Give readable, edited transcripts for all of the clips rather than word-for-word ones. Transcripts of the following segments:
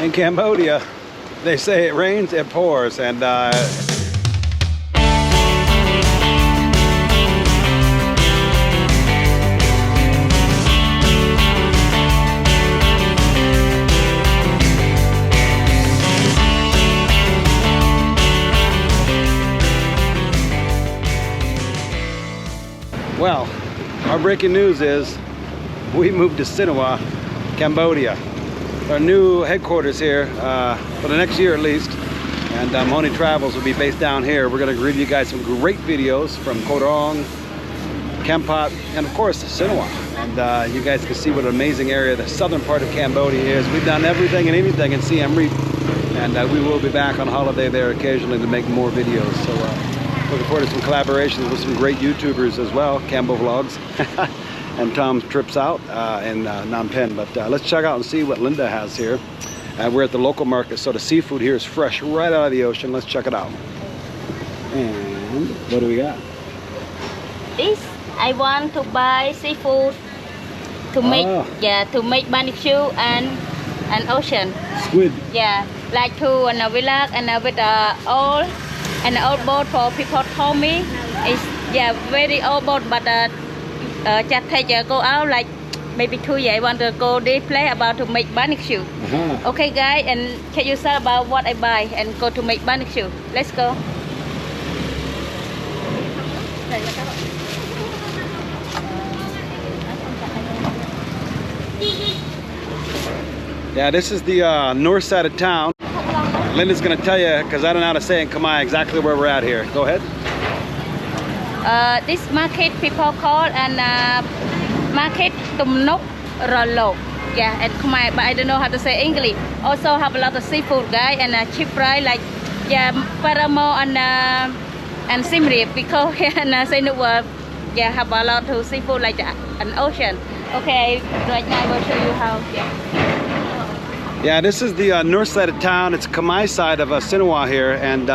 In Cambodia, they say it rains, it pours, and well, our breaking news is we moved to Sihnaoukville, Cambodia. Our new headquarters here for the next year at least, and MAHONEY Travels will be based down here. We're going to give you guys some great videos from Treng, Kampot, and of course Sihnaoukville. And you guys can see what an amazing area the southern part of Cambodia is. We've done everything and anything in Siem Reap, and we will be back on holiday there occasionally to make more videos. So looking forward to some collaborations with some great YouTubers as well, Cambo Vlogs. And Tom trips out in Phnom Penh. But let's check out and see what Linda has here. We're at the local market, so the seafood here is fresh right out of the ocean. Let's check it out. And what do we got? This I want to buy seafood to make to make BBQ and ocean. Squid. Yeah, like to and a village and with all and old boat for people told me it's very old boat, but just take go out like maybe 2 years. I want to go display about to make BBQ. Okay, guys, and can you say about what I buy and go to make BBQ? Let's go. Yeah, this is the north side of town. Linda's gonna tell you, because I don't know how to say in Khmer exactly where we're at here. Go ahead. This market people call and market TukTuk. Yeah, and Khmer, but I don't know how to say English. Also have a lot of seafood, guys, and cheap price like Paramo and Siem Reap, because and Sihanouk have a lot of seafood like an ocean. Okay, right now I will show you how. Yeah, this is the north side of town. It's Khmer side of Sihanoukville here, and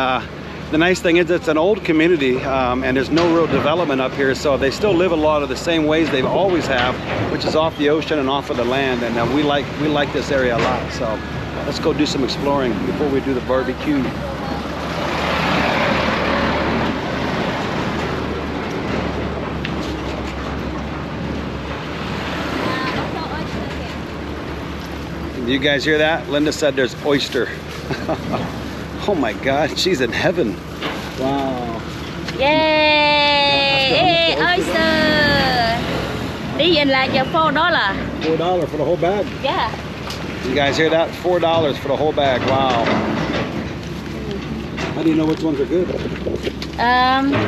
the nice thing is it's an old community, and there's no real development up here, so they still live a lot of the same ways they've always have, which is off the ocean and off of the land, and we like this area a lot. So let's go do some exploring before we do the barbecue. You guys hear that? Linda said there's oyster. Oh my God, she's in heaven. Wow. Yay! Oyster! This is like $4. $4 for the whole bag? Yeah. You guys hear that? $4 for the whole bag. Wow. How do you know which ones are good?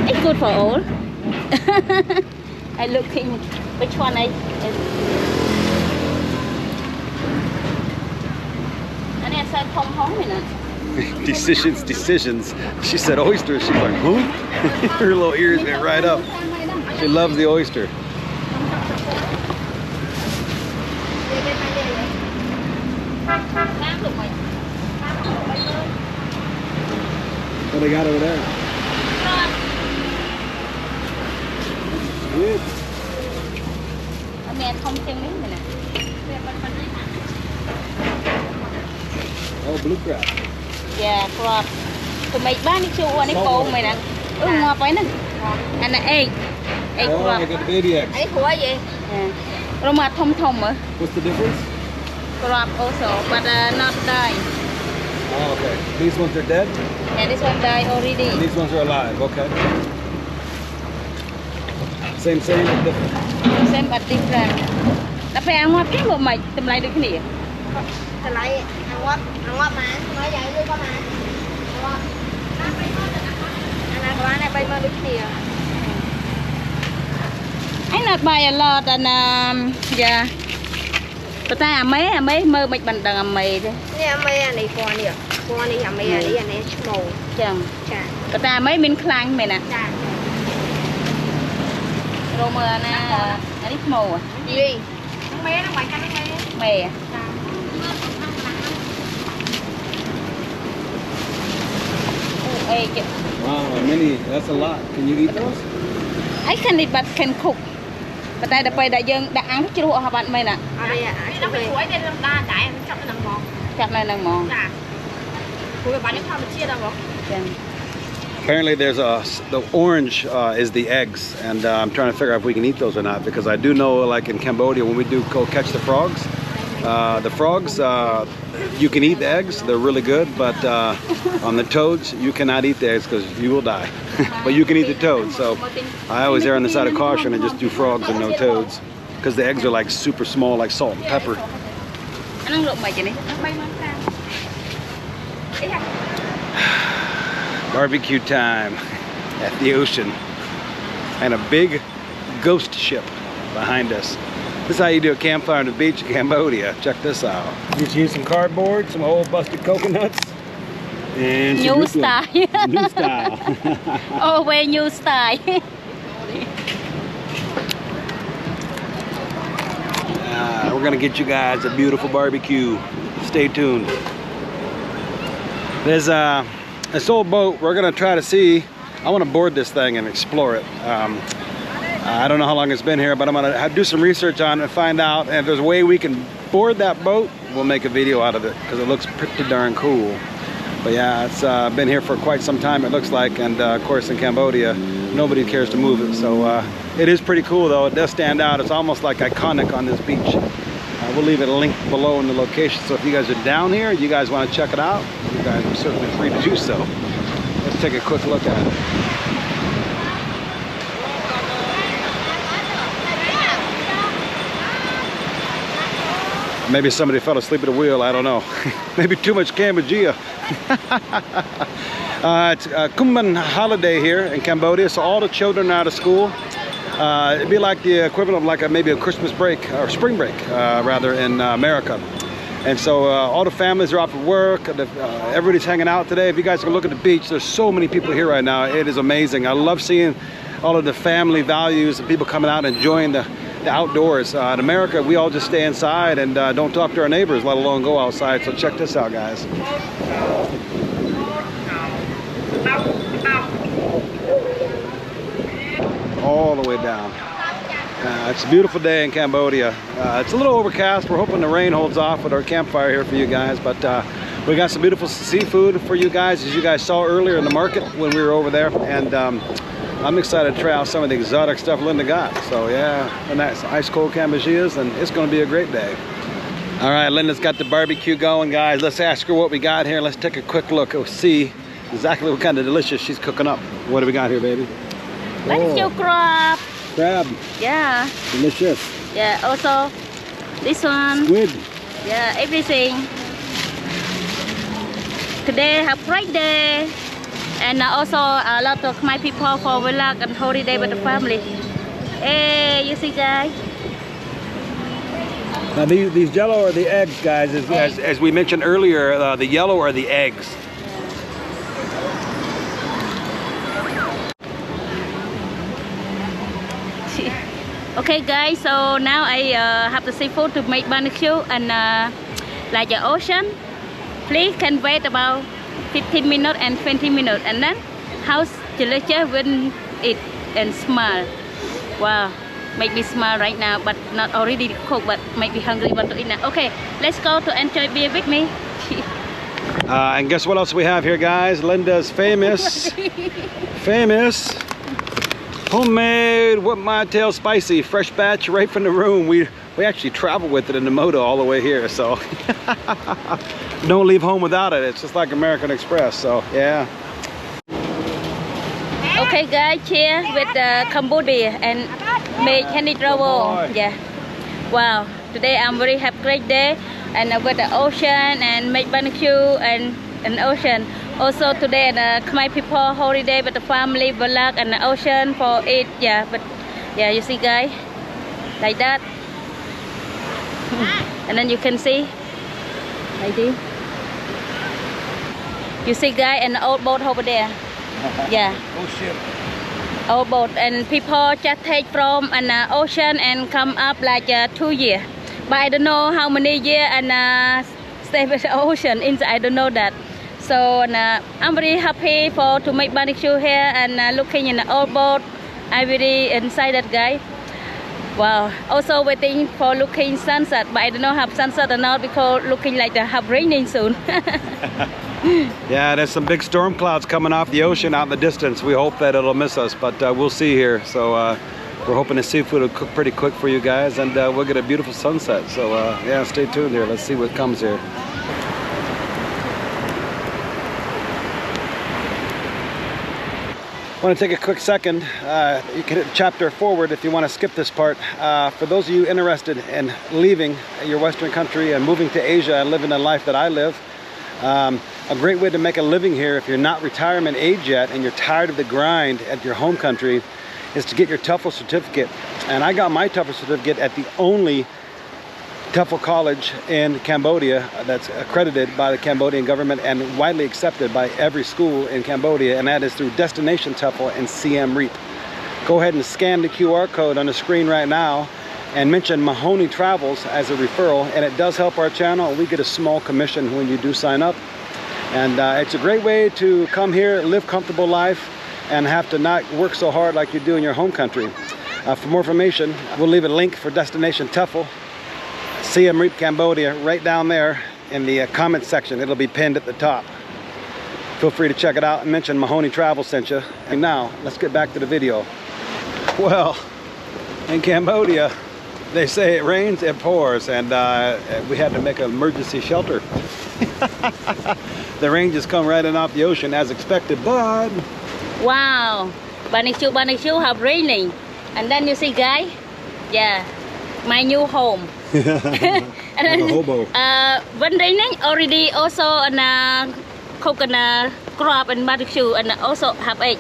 It's good for all. I looking which one Decisions. She said oyster. She's like, huh? Her little ears went right up. She loves the oyster. What they got over there? Good. Oh, blue crab. Yeah, crab. To make BBQ one cold mày nè. Ngọt vậy nè. And the egg. Egg oh, crab. I got the baby eggs. Egg của gì? Rồi mà thông mà. What's the difference? Crab also, but not die. Oh, okay. These ones are dead? Yeah, this one died already. And these ones are alive, okay. Same but different. Same but different. Đã phải ăn ngọt cái bộ mày tầm lại được cái gì? Tầm lại ăn ngọt mà. Nói vậy luôn con mà. Anh ăn này bay mơ được cái gì à? I not buy a lot and yeah. But I mấy mơ mày bằng đằng mày thế. Nè mày này con đi à? Con đi hả mày này này màu. Chẳng. Chà. But I mấy bên khlang mày nè. Chà. Rồi mà nè, anh ít màu à? Gì? Mày nó ngoài canh mày à? Wow, many. That's a lot. Can you eat those? I can eat but can cook. But I đã dân đã ăn thức chưa hả bạn mày nè? Đây à, nó phải chuối lên đa đại em trong cái nấm bò. Apparently there's the orange is the eggs, and I'm trying to figure out if we can eat those or not, because I do know, like in Cambodia, when we do go catch the frogs, you can eat the eggs, they're really good, but on the toads you cannot eat the eggs because you will die. But you can eat the toads, so I always err on the side of caution and just do frogs and no toads, because the eggs are like super small, like salt and pepper. Barbecue time at the ocean, and a big ghost ship behind us. This is how you do a campfire on the beach in Cambodia. Check this out. Just use some cardboard, some old busted coconuts, and new style. New style. Always new style. We're gonna get you guys a beautiful barbecue. Stay tuned. There's this old boat. We're gonna try to see. I want to board this thing and explore it. I don't know how long it's been here, but I'm gonna do some research on it and find out. And if there's a way we can board that boat, we'll make a video out of it, because it looks pretty darn cool. But yeah, it's been here for quite some time, it looks like, and of course in Cambodia, nobody cares to move it. So it is pretty cool though. It does stand out. It's almost like iconic on this beach. We'll leave it a link below in the location. So if you guys are down here, you guys want to check it out, you guys are certainly free to do so. Let's take a quick look at it. Maybe somebody fell asleep at the wheel, I don't know. Maybe too much Cambodia. It's a Kumban holiday here in Cambodia, so all the children are out of school. It'd be like the equivalent of like maybe a Christmas break, or spring break, rather, in America. And so all the families are off at work, everybody's hanging out today. If you guys can look at the beach, there's so many people here right now. It is amazing. I love seeing all of the family values and people coming out and enjoying the outdoors. In America, we all just stay inside and don't talk to our neighbors, let alone go outside. So check this out, guys. All the way down. It's a beautiful day in Cambodia. It's a little overcast. We're hoping the rain holds off with our campfire here for you guys, but we got some beautiful seafood for you guys, as you guys saw earlier in the market when we were over there. And I'm excited to try out some of the exotic stuff Linda got. So yeah, and that's ice cold Cambogias, and it's going to be a great day. All right, Linda's got the barbecue going, guys. Let's ask her what we got here. Let's take a quick look. We'll see exactly what kind of delicious she's cooking up. What do we got here, baby? Barbecue crab. Crab. Yeah. Delicious. Yeah. Also, this one. Squid. Yeah, everything. Today have Friday. And also a lot of my people for vlog and holiday with the family. Hey, you see, guys? Now these yellow are the eggs, guys. As we mentioned earlier, the yellow are the eggs. Okay, guys. So now I have the seafood to make barbecue and like the ocean. Please can wait about 15 minutes and 20 minutes, and then how delicious when it and smell. Wow, make me smell right now, but not already cooked, but make me hungry want to eat now. Okay, let's go to enjoy beer with me. And guess what else we have here, guys? Linda's famous homemade what my tail spicy fresh batch right from the room. We actually travel with it in the moto all the way here, so don't leave home without it. It's just like American Express. So yeah. Okay, guys, here with Cambodia and MAHONEY TRAVELS. Yeah, wow, today I'm very happy, great day, and with the ocean and make barbecue and ocean. Also today my people holiday with the family, vlog and the ocean for it. Yeah, but yeah, you see, guys, like that. And then you can see like this. You see, guys, and the old boat over there. Yeah. Old boat, and people just take from an ocean and come up like 2 years. But I don't know how many years and stay with the ocean inside. I don't know that. So I'm very happy to make barbecue here and looking in the old boat. I really inside that, guy. Wow. Also waiting for looking sunset, but I don't know have sunset or not because looking like they have raining soon. Yeah, there's some big storm clouds coming off the ocean out in the distance. We hope that it'll miss us, but we'll see here. So we're hoping the seafood will cook pretty quick for you guys, and we'll get a beautiful sunset. So yeah, stay tuned here. Let's see what comes here. I want to take a quick second. You can hit chapter forward if you want to skip this part. For those of you interested in leaving your Western country and moving to Asia and living the life that I live, a great way to make a living here if you're not retirement age yet and you're tired of the grind at your home country is to get your TOEFL certificate. And I got my TOEFL certificate at the only TOEFL college in Cambodia that's accredited by the Cambodian government and widely accepted by every school in Cambodia, and that is through Destination TOEFL in Siem Reap. Go ahead and scan the QR code on the screen right now and mention MAHONEY Travels as a referral, and it does help our channel. We get a small commission when you do sign up, and it's a great way to come here, live comfortable life, and have to not work so hard like you do in your home country. For more information, we'll leave a link for Destination TOEFL Siem Reap, Cambodia, right down there in the comment section. It'll be pinned at the top. Feel free to check it out and mention MAHONEY Travel sent you. And now, let's get back to the video. Well, in Cambodia, they say it rains, it pours, and we had to make an emergency shelter. The rain just come right in off the ocean as expected, but... Wow, BBQ have raining. And then you see, guys, yeah, my new home. And then, hobo. when raining already also cook and crab and BBQ and also have egg.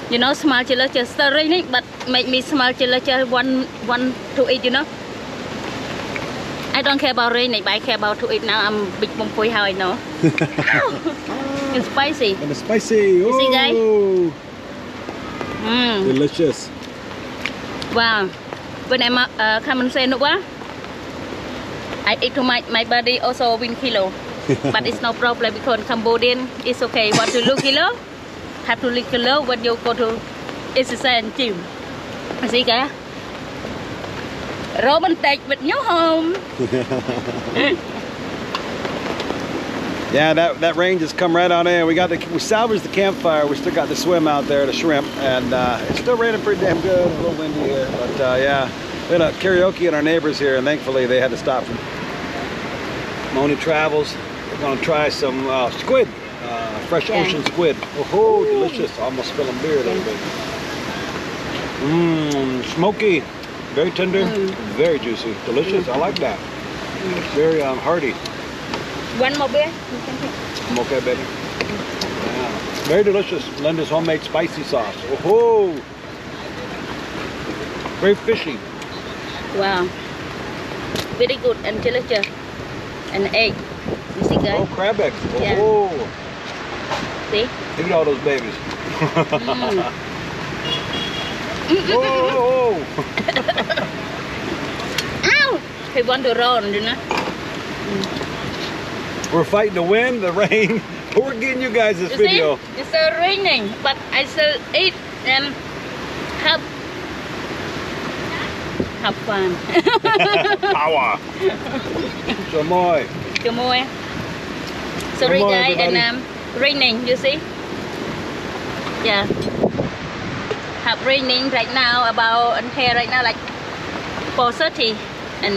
You know, small delicious. Still raining, but make me small delicious one to eat. You know. I don't care about raining, but I care about to eat now. I'm big boy, how I know. It's spicy. And it's spicy. Oh. You see, guys? Delicious. Wow. When I come and say no, I eat to my body also 1 kilo. But it's no problem because Cambodian is okay. Want to lose kilo? Have to lose kilo when you go to exercise and gym. You see, guys? Romantic with new home. Yeah, that rain just come right on in. We salvaged the campfire. We still got the swim out there, the shrimp, and it's still raining pretty damn good. A little windy here, but yeah, we had a karaoke and our neighbors here, and thankfully they had to stop. MAHONEY Travels. We're gonna try some squid, fresh ocean squid. Oh, delicious! Almost spilling beer a little bit. Smoky, very tender, very juicy, delicious. I like that. Very hearty. One more beer? I'm okay, baby. Yeah. Very delicious. Linda's homemade spicy sauce. Oh, very fishy. Wow. Very good and delicious. And egg. You see, guys? Oh, crab eggs. Yeah. Oh. See? Look at all those babies. Oh. Ow! He want to run, you know? We're fighting the wind, the rain. We're getting you guys this video. See? It's still raining, but I still eat and have fun. Power. Chamoy. Chamoy. Sorry, Chamoy, guys, everybody. and raining. You see? Yeah. Have raining right now about and here right now like 4:30 and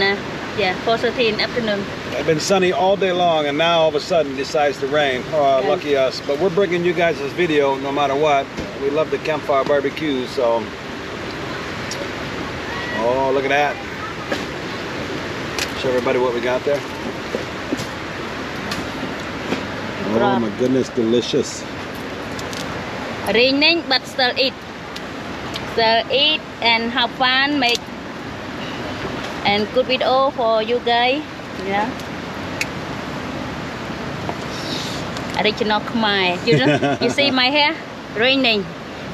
yeah, 4:30 in the afternoon. It's been sunny all day long, and now all of a sudden it decides to rain. Oh, Yeah. lucky us. But we're bringing you guys this video no matter what. We love the campfire barbecue, so. Oh, look at that. Show everybody what we got there. Oh my goodness, delicious. Raining, but still eat. Still eat and have fun, make and good video for you guys. Yeah. Original Khmer. You know, you see my hair? Raining.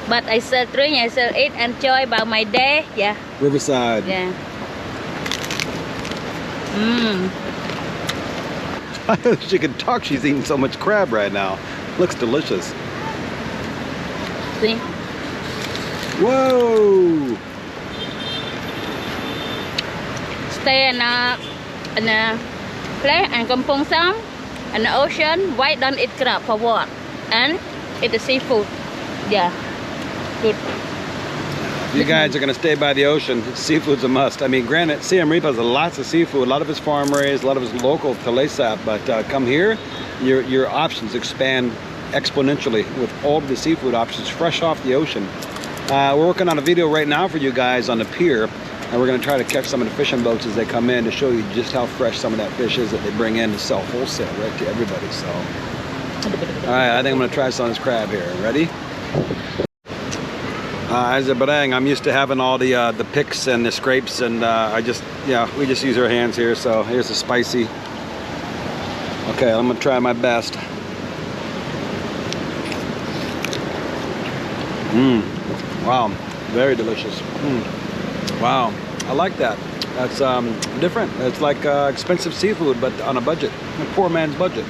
But I still drink, I still eat, enjoy about my day. Yeah. Riverside. Yeah. She can talk. She's eating so much crab right now. Looks delicious. See? Whoa! stay in a place and Kampong Sam and the ocean. Why don't eat crab for what? And eat the seafood. Yeah, good. You guys are going to stay by the ocean. Seafood's a must. I mean, granted, Siem Reap has lots of seafood. A lot of it's farm raised, a lot of it's local Talesap. But come here, your options expand exponentially with all of the seafood options fresh off the ocean. We're working on a video right now for you guys on the pier, and we're going to try to catch some of the fishing boats as they come in to show you just how fresh some of that fish is that they bring in to sell wholesale right to everybody. So, all right, I think I'm going to try some of this crab here. Ready? As a barang, I'm used to having all the picks and the scrapes, and we just use our hands here. So here's the spicy. Okay, I'm gonna try my best. Wow, very delicious. Wow, I like that. That's different. It's like expensive seafood, but on a budget, a poor man's budget.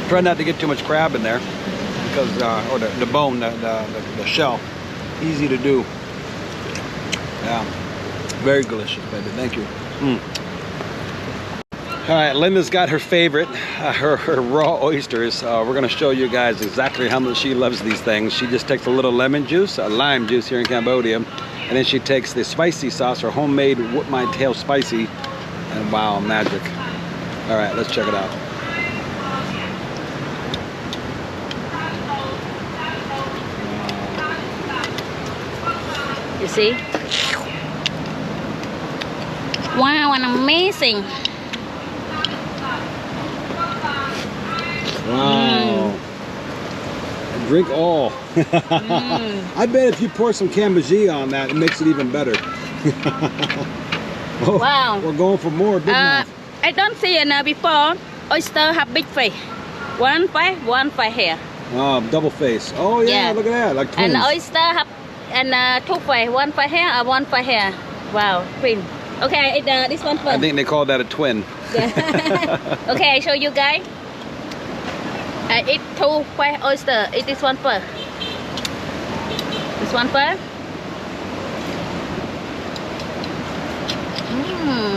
Try not to get too much crab in there, because or the bone, the shell, easy to do. Yeah, very delicious, baby. Thank you. All right, Linda's got her favorite, her raw oysters. We're gonna show you guys exactly how much she loves these things. She just takes a little lemon juice, lime juice here in Cambodia, and then she takes the spicy sauce, her homemade Whoop My Tail spicy, and wow, magic. All right, let's check it out. You see? Wow, and amazing. Wow. Drink all. I bet if you pour some Cambodian on that, it makes it even better. Oh, wow. We're going for more. Big mouth. I don't see before oyster have big face. One face here. Oh, double face. Oh yeah, look at that, like twins. And oyster have two face, one face here or one face here. Wow, twin. Okay, eat this one first. I think they call that a twin. Yeah. Okay, I show you guys. I eat two face oyster. Eat this one first. This one first.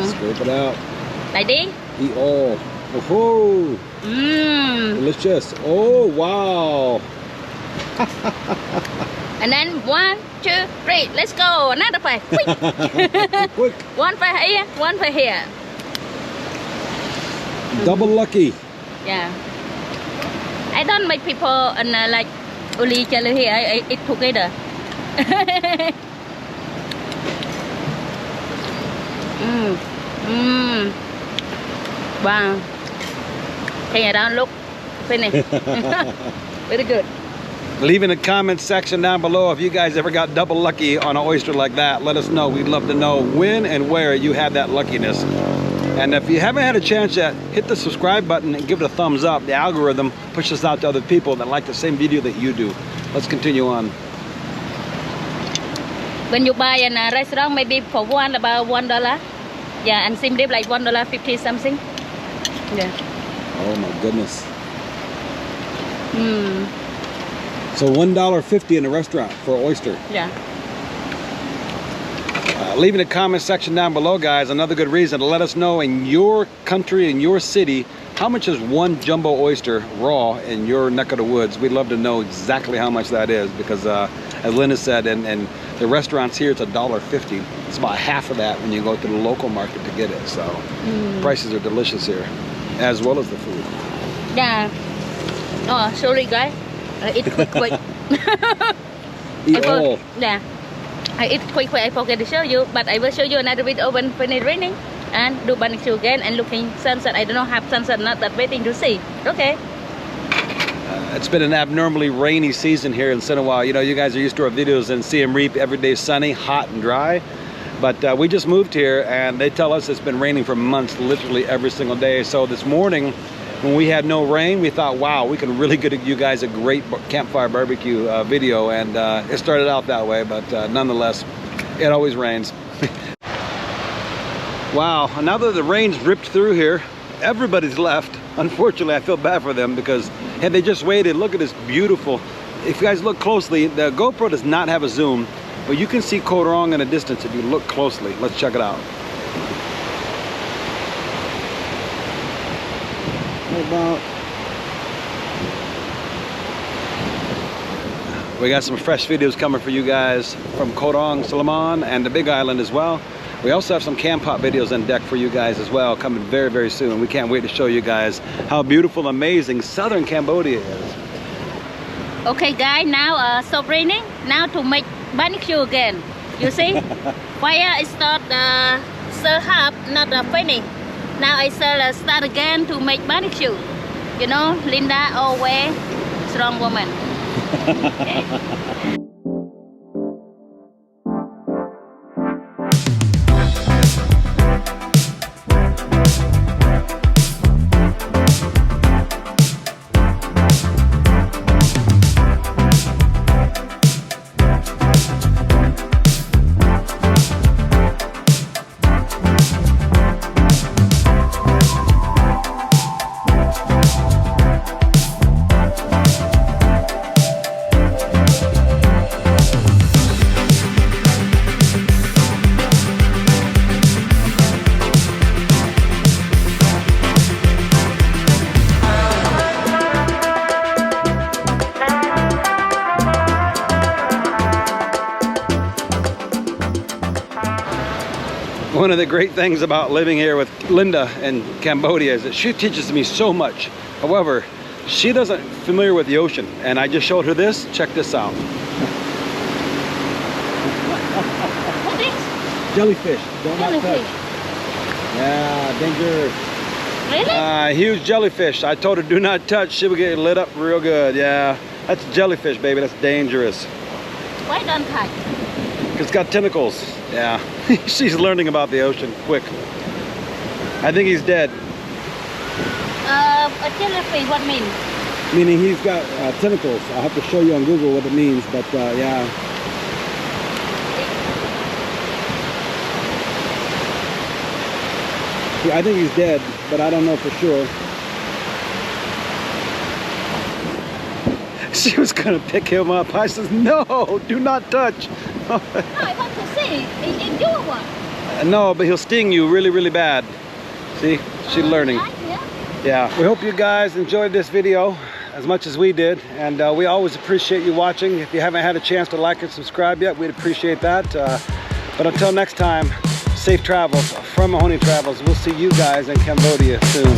Scrape it out. Like this. Eat all. Oh, delicious. Oh, wow. And then 1, 2, 3. Let's go. Another face. Quick. Quick. One face here, one face here. Double lucky. Yeah. I don't make people like only jelly here. I eat together. Wow. Take it down. Look. Finish. Very good. Leave in the comments section down below if you guys ever got double lucky on an oyster like that. Let us know. We'd love to know when and where you had that luckiness. And if you haven't had a chance yet, hit the subscribe button and give it a thumbs up. The algorithm pushes out to other people that like the same video that you do. Let's continue on. When you buy in a restaurant, maybe for one about $1. Yeah, and Siem Reap like $1.50 something. Yeah. Oh my goodness. So $1.50 in a restaurant for an oyster. Yeah. Leave in the comment section down below, guys, another good reason to let us know in your country, in your city, how much is one jumbo oyster raw in your neck of the woods. We'd love to know exactly how much that is, because as Linda said, and the restaurants here, it's $1.50. It's about half of that when you go to the local market to get it. So prices are delicious here, as well as the food. Yeah. Oh, sorry guys. I eat quick. Eat all. Yeah. I eat quick. I forget to show you, but I will show you another video when it's raining and do barbecue again and looking sunset. I don't know have sunset, not that waiting to see. Okay. It's been an abnormally rainy season here in Sihanoukville. You know, you guys are used to our videos in Siem Reap, every day sunny, hot and dry. But we just moved here and they tell us it's been raining for months, literally every single day. So this morning, when we had no rain, we thought, wow, we can really get you guys a great campfire barbecue video. And it started out that way, but nonetheless, it always rains. Wow, now that the rain's ripped through here, everybody's left. Unfortunately, I feel bad for them because had they just waited, look at this beautiful. If you guys look closely, the GoPro does not have a zoom. but you can see Koh Rong in the distance if you look closely. Let's check it out. We got some fresh videos coming for you guys from Koh Rong, Solomon, and the Big Island as well. We also have some camp pot videos on deck for you guys as well, coming very, very soon. We can't wait to show you guys how beautiful, amazing southern Cambodia is. Okay guys, now stop raining. Now to make barbecue again. You see? Fire is start still half, not finish. Now I start again to make barbecue. You know, Linda always strong woman. Okay. One of the great things about living here with Linda in Cambodia is that she teaches me so much. However, she doesn't familiar with the ocean, and I just showed her this. Check this out. What is? Jellyfish. Don't Jellyfish. Yeah, dangerous. Really? Huge jellyfish. I told her do not touch. She would get lit up real good. Yeah, that's jellyfish, baby. That's dangerous. Why don't touch? It's got tentacles. Yeah, she's learning about the ocean quick. I think he's dead. A jellyfish, what means? Meaning he's got tentacles. I'll have to show you on Google what it means, but yeah. Yeah, I think he's dead, but I don't know for sure. She was gonna pick him up. I said, no, do not touch. No, I want to see. Is your one? No, but he'll sting you really, really bad. See, she's learning. Yeah, we hope you guys enjoyed this video as much as we did, and we always appreciate you watching. If you haven't had a chance to like and subscribe yet, we'd appreciate that. But until next time, safe travels from MAHONEY Travels. We'll see you guys in Cambodia soon.